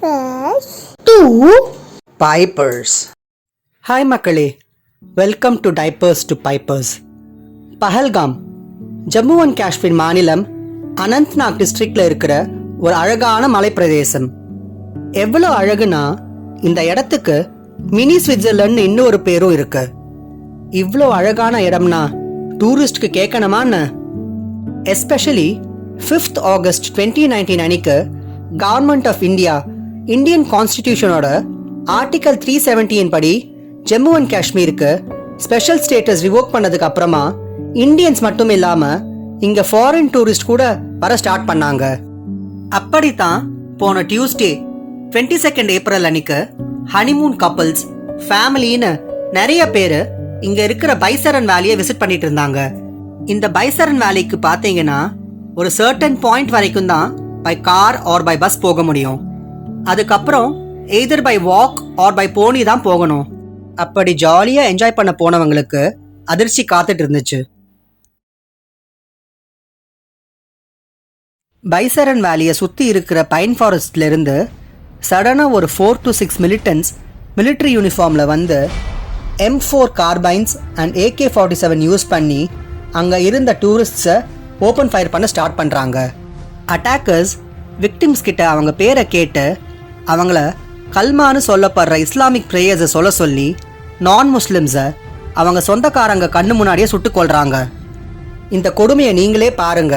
diapers to Pipers. Hi மக்களே, welcome to diapers to pipers. Pahalgam Jammu and Kashmir மாநிலம் அனந்த்நாக் டிஸ்ட்ரிக்ட்ல இருக்கிற ஒரு அழகான மலைப்பிரதேசம். எவ்வளோ அழகுனா இந்த இடத்துக்கு மினி ஸ்விட்சர்லாந்து இன்னொரு பேரும் இருக்கு. இவ்வளோ அழகான இடம்னா டூரிஸ்ட்க்கு கேட்கணுமான்னு. எஸ்பெஷலி 5th ஆகஸ்ட் 2019 அன்னைக்கு கவர்மெண்ட் ஆஃப் இந்தியா இந்தியன் கான்ஸ்டிடியூஷனோட ஆர்டிகல் 317 படி ஜம்மு அண்ட் காஷ்மீருக்கு ஸ்பெஷல் ஸ்டேட்டஸ் ரிவோக் பண்ணதுக்கு அப்புறமா இந்தியன்ஸ் மட்டும் இல்லாம இங்க ஃபாரின் டூரிஸ்ட் கூட வர ஸ்டார்ட் பண்ணாங்க. அப்படித்தான் போன டியூஸ்டே 22 ஏப்ரல் அன்னைக்கு ஹனிமூன் கப்பல்ஸ் ஃபேமிலின்னு நிறைய பேரு இங்க இருக்கிற பைசரன் வேலியை விசிட் பண்ணிட்டு இருந்தாங்க. இந்த பைசரன் வேலிக்கு பாத்தீங்கன்னா ஒரு சர்டன் பாயிண்ட் வரைக்கும் தான் by car or by bus போக முடியும். அதுக்கப்புறம் either by walk or by pony தான் போகணும். அப்படி ஜாலியா என்ஜாய் பண்ண போனவங்களுக்கு அதிர்ச்சி காத்துட்டு இருந்துச்சு. பைசரன் வேலியை சுத்தி இருக்கிற பைன் ஃபாரஸ்ட்ல இருந்து சடனா ஒரு 4 to 6 மிலிட்டன்ஸ் மிலிட்ரி யூனிஃபார்ம்ல வந்து M4 carbines and AK-47 use பண்ணி அங்க இருந்த டூரிஸ்ட்ஸை ஓப்பன் ஃபயர் பண்ண ஸ்டார்ட் பண்றாங்க. அட்டாக்கர்ஸ் விக்டிம்ஸ் கிட்ட அவங்க பேரை கேட்டு அவங்கள கல்மான்னு சொல்லப்படுற இஸ்லாமிக் பிரேயர்ஸை சொல்ல சொல்லி நான் முஸ்லிம்ஸை அவங்க சொந்தக்காரங்க கண்ணு முன்னாடியே சுட்டுக் கொள்றாங்க. இந்த கொடுமையை நீங்களே பாருங்க.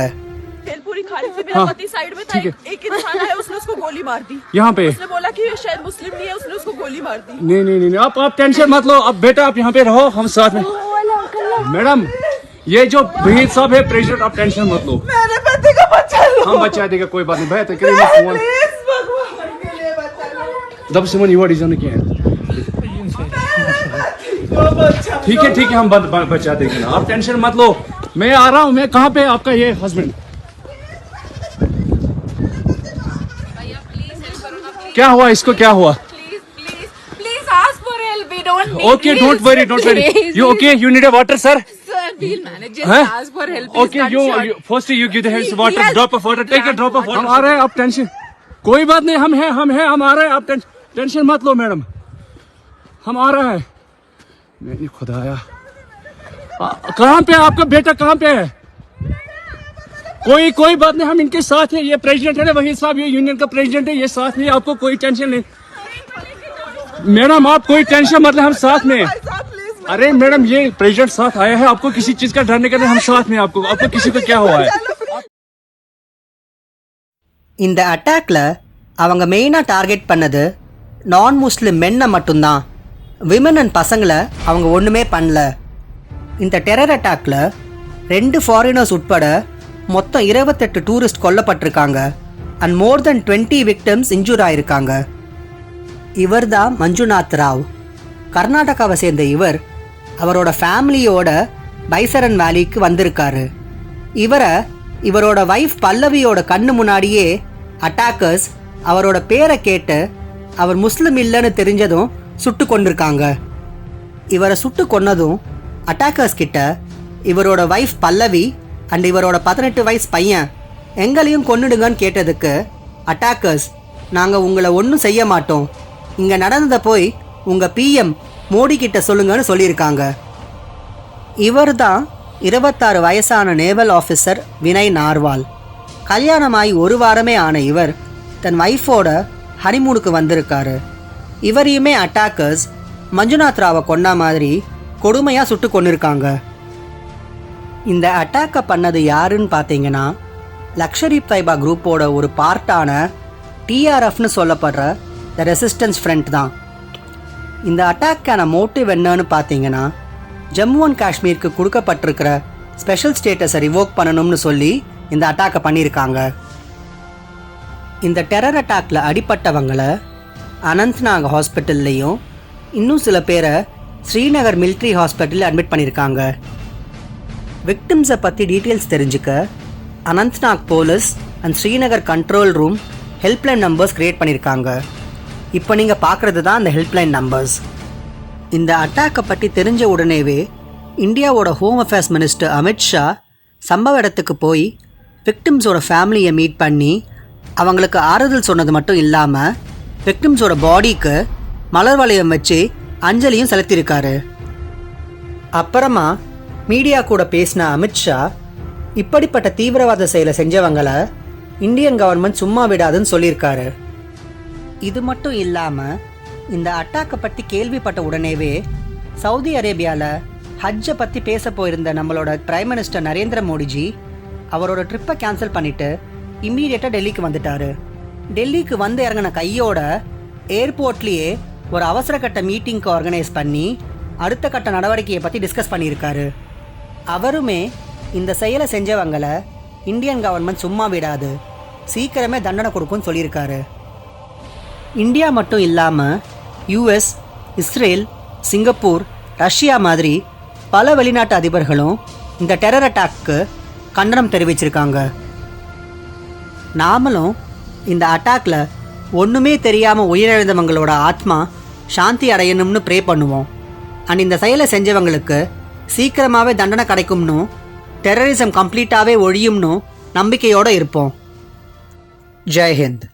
साइड में था एक इंसान है, उसने उसको गोली मार दी यहाँ पे। उसने बोला कि ये शायद मुस्लिम नहीं है, उसने उसको गोली मार दी। नहीं आप टेंशन मत लो। अब बेटा आप यहाँ पे रहो, हम साथ में। मैडम ये जो भहीद साहब है प्रेसिडेंट, आप टेंशन मत लो। मेरे पति का बच्चा लो। हम बचा देगा, कोई बात नहीं। भैया तो करिए फोन प्लीज भगवान के लिए बच्चा लो। दब सिमन युवा डिजाइन किया है। ठीक है हम बचा देंगे ना, आप टेंशन मत लो। मैं आ रहा हूँ। मैं कहाँ पे आपका ये हस्बैंड? क्या हुआ इसको, क्या हुआ? Please ask for help. We don't need Okay, don't worry. You okay? You need a water, sir? Sir, we'll manage. Just Huh? ask for help. Okay, you first you give the hands water, drop of water, take a drop of water. हम आ रहे हैं, आप tension कोई बात नहीं, हम हैं, हम आ रहे हैं, आप टेंशन मत लो मैडम, हम आ रहे हैं। नहीं खुदाया, कहाँ पे आपका बेटा, कहाँ पे है? कोई बात नहीं, हम इनके साथ हैं। ये प्रेसिडेंट है वही साहब, ये यूनियन का प्रेसिडेंट है, ये साथ में, आपको कोई टेंशन नहीं। मैडम आप कोई टेंशन मत ले, हम साथ में। अरे मैडम ये प्रेसिडेंट साथ आया है, आपको किसी चीज का डर नहीं करना, हम साथ में। आपको किसी को क्या हुआ है? இந்த அட்டாக்ல அவங்க மெயினா டார்கெட் பண்ணது நான் முஸ்லிம் மென்னை மட்டும்தான். விமன் அண்ட் பசங்களை அவங்க ஒண்ணுமே பண்ணல. இந்த டெரர் அட்டாக்ல 2 ஃபாரினர்ஸ் உட்பட மொத்தம் 28 டூரிஸ்ட் கொல்லப்பட்டிருக்காங்க and more then 20 victims injure ஆயிருக்காங்க. இவர் தான் மஞ்சுநாத் ராவ். கர்நாடகாவை சேர்ந்த இவர் அவரோட ஃபேமிலியோட பைசரன் வேலிக்கு வந்திருக்காரு. இவரோட வைஃப் பல்லவியோட கண்ணு முன்னாடியே அட்டாக்கர்ஸ் அவரோட பேரை கேட்டு அவர் முஸ்லிம் இல்லைன்னு தெரிஞ்சதும் சுட்டு கொண்டிருக்காங்க. இவரை சுட்டு கொன்னதும் அட்டாக்கர்ஸ் கிட்ட இவரோட வைஃப் பல்லவி அண்ட் இவரோட 18 வயசு பையன் எங்களையும் கொன்னுடுங்கன்னு கேட்டதுக்கு அட்டாக்கர்ஸ் நாங்கள் உங்களை ஒன்றும் செய்ய மாட்டோம், இங்கே நடந்ததை போய் உங்கள் PM மோடி கிட்ட சொல்லுங்கன்னு சொல்லியிருக்காங்க. இவர் தான் 26 வயசான நேவல் ஆஃபீஸர் வினய் நார்வால். கல்யாணமாகி 1 வாரமே ஆன இவர் தன் வைஃபோட ஹனிமூனுக்கு வந்திருக்காரு. இவரையுமே அட்டாக்கர்ஸ் மஞ்சுநாத் ராவை கொண்டா மாதிரி கொடுமையாக சுட்டு கொண்டிருக்காங்க. இந்த அட்டாக்கை பண்ணது யாருன்னு பார்த்தீங்கன்னா லக்ஷர்-இ தொய்பா குரூப்போட ஒரு பார்ட்டான TRFன்னு சொல்லப்படுற த ரெசிஸ்டன்ஸ் ஃப்ரண்ட் தான். இந்த அட்டாக்கான மோட்டிவ் என்னன்னு பார்த்தீங்கன்னா ஜம்மு அண்ட் காஷ்மீருக்கு கொடுக்கப்பட்டிருக்கிற ஸ்பெஷல் ஸ்டேட்டஸை ரிவோக் பண்ணணும்னு சொல்லி இந்த அட்டாக்கை பண்ணியிருக்காங்க. இந்த டெரர் அட்டாக்ல அடிப்பட்டவங்களை அனந்த்நாக் ஹாஸ்பிட்டல்லையும் இன்னும் சில பேரை ஸ்ரீநகர் மிலிட்ரி ஹாஸ்பிட்டலில் அட்மிட் பண்ணியிருக்காங்க. விக்டிம்ஸை பற்றி டீட்டெயில்ஸ் தெரிஞ்சுக்க Anantnag police and Srinagar control room helpline numbers create பண்ணியிருக்காங்க. இப்போ நீங்கள் பார்க்குறது தான் அந்த ஹெல்ப்லைன் நம்பர்ஸ். இந்த அட்டாக்கை பற்றி தெரிஞ்ச உடனேவே இந்தியாவோட ஹோம் அஃபேர்ஸ் மினிஸ்டர் அமித்ஷா சம்பவ இடத்துக்கு போய் விக்டிம்ஸோட ஃபேமிலியை மீட் பண்ணி அவங்களுக்கு ஆறுதல் சொன்னது மட்டும் இல்லாமல் விக்டிம்ஸோட பாடிக்கு மலர் வளையம் வச்சு அஞ்சலியும் செலுத்தியிருக்காரு. அப்புறமா மீடியா கூட பேசின அமித்ஷா இப்படிப்பட்ட தீவிரவாத செயலை செஞ்சவங்களை இந்தியன் கவர்மெண்ட் சும்மா விடாதுன்னு சொல்லியிருக்காரு. இது மட்டும் இல்லாமல் இந்த அட்டாக்கை பற்றி கேள்விப்பட்ட உடனேவே சவுதி அரேபியாவில் ஹஜ்ஜை பற்றி பேச போயிருந்த நம்மளோட பிரைம் மினிஸ்டர் நரேந்திர மோடிஜி அவரோட ட்ரிப்பை கேன்சல் பண்ணிவிட்டு இம்மீடியட்டாக டெல்லிக்கு வந்துட்டார். டெல்லிக்கு வந்து இறங்கின கையோட ஏர்போர்ட்லேயே ஒரு அவசர கட்ட மீட்டிங்க்கு ஆர்கனைஸ் பண்ணி அடுத்த கட்ட நடவடிக்கையை பற்றி டிஸ்கஸ் பண்ணியிருக்காரு. அவருமே இந்த செயலை செஞ்சவங்களை இந்தியன் கவர்மெண்ட் சும்மா விடாது, சீக்கிரமே தண்டனை கொடுக்கும்னு சொல்லியிருக்காரு. இந்தியா மட்டும் இல்லாமல் யூஎஸ், இஸ்ரேல், சிங்கப்பூர், ரஷ்யா மாதிரி பல வெளிநாட்டு அதிபர்களும் இந்த டெரர் அட்டாக்கு கண்டனம் தெரிவிச்சிருக்காங்க. நாமளும் இந்த அட்டாக்ல ஒன்றுமே தெரியாமல் உயிரிழந்தவங்களோட ஆத்மா சாந்தி அடையணும்னு ப்ரே பண்ணுவோம். அண்ட் இந்த செயலை செஞ்சவங்களுக்கு சீக்கிரமாகவே தண்டனை கிடைக்கும்னு, டெரரிசம் கம்ப்ளீட்டாகவே ஒழியும்னு நம்பிக்கையோடு இருப்போம். ஜெய் ஹிந்த்.